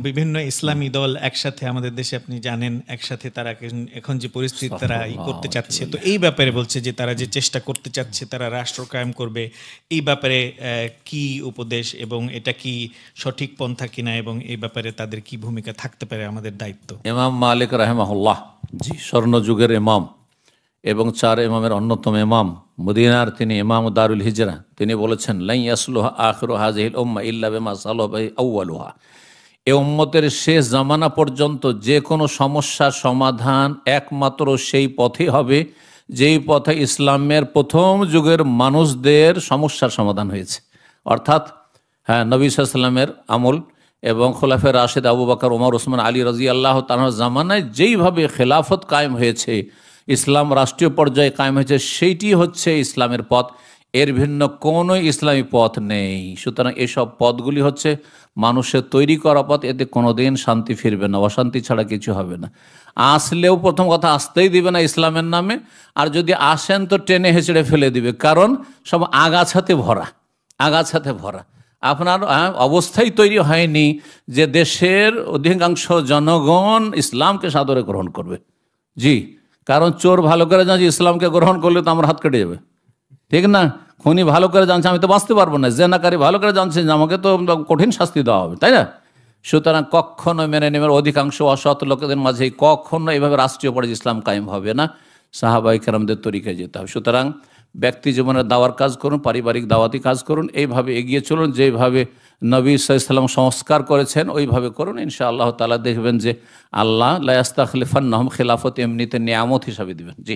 বিভিন্ন ইসলামী দল একসাথে আমাদের দেশে আপনি জানেন একসাথে তারা এখন যে পরিস্থিতি তারা করতে চাচ্ছে, তো এই ব্যাপারে বলছে যে তারা যে চেষ্টা করতে চাচ্ছে তারা রাষ্ট্র কায়েম করবে, এই ব্যাপারে কি উপদেশ এবং এটা কি সঠিক পন্থা কিনা এবং এই ব্যাপারে তাদের কি ভূমিকা থাকতে পারে আমাদের দায়িত্ব? ইমাম মালিক রাহিমাহুল্লাহ, জি, স্বর্ণযুগের ইমাম এবং 4 ইমামের অন্যতম ইমাম, মদিনার তিনি ইমাম দারুল হিজরা, তিনি বলেছেন লাই ইয়াসলুহা আখিরু হাযিহিল উম্মাহ ইল্লা বিমা সালাহা বিহি আউয়ালুহা। এ উম্মতের শেষ জামানা পর্যন্ত যে কোনো সমস্যার সমাধান একমাত্র সেই পথে হবে যেই পথে ইসলামের প্রথম যুগের মানুষদের সমস্যার সমাধান হয়েছে। অর্থাৎ নবী সাল্লাল্লাহু আলাইহি ওয়াসাল্লামের আমল এবং খোলাফে রাশেদ আবু বকর, ওমর, ওসমান, আলী রাদিয়াল্লাহু তাআলার জামানায় যেইভাবে খেলাফত কায়েম হয়েছে, ইসলাম রাষ্ট্রীয় পর্যায়ে কায়েম হয়েছে, সেইটি হচ্ছে ইসলামের পথ। এর ভিন্ন কোনো ইসলামী পথ নেই। সুতরাং এসব পথগুলি হচ্ছে মানুষের তৈরি করা পথ, এতে কোনোদিন শান্তি ফিরবে না, অশান্তি ছাড়া কিছু হবে না। আসলেও প্রথম কথা আসতেই দিবে না ইসলামের নামে, আর যদি আসেন তো টেনে হেঁচড়ে ফেলে দিবে, কারণ সব আগাছাতে ভরা, আগাছাতে ভরা। আপনার অবস্থাই তৈরি হয়নি যে দেশের অধিকাংশ জনগণ ইসলামকে সাদরে গ্রহণ করবে। জি, কারণ চোর ভালো করে জানছে ইসলামকে গ্রহণ করলে তো আমার হাত কেটে যাবে, ঠিক না? খুনি ভালো করে জানছে আমি তো বাঁচতে পারবো না, জেনাকারী ভালো করে জানছে যে আমাকে তো কঠিন শাস্তি দেওয়া হবে, তাই না? সুতরাং কখনো মেনে নেবেন, অধিকাংশ অসৎ লোকেদের মাঝে কখনো এইভাবে রাষ্ট্রীয় পর্যায়ে ইসলাম কায়েম হবে না। সাহাবায়ে কেরামদের তরিকায় যেতে হবে। সুতরাং ব্যক্তি জীবনের দাওয়ার কাজ করুন, পারিবারিক দাওয়াতি কাজ করুন, এইভাবে এগিয়ে চলুন, যেভাবে নবী সাল্লাল্লাহু আলাইহি ওয়াসাল্লাম সংস্কার করেছেন ওইভাবে করুন। ইনশাআল্লাহ তাআলা দেখবেন যে আল্লাহ লা ইস্তাখলিফান্নাহুম খিলাফত এমনিতে নিয়ামত হিসাবে দিবেন। জি।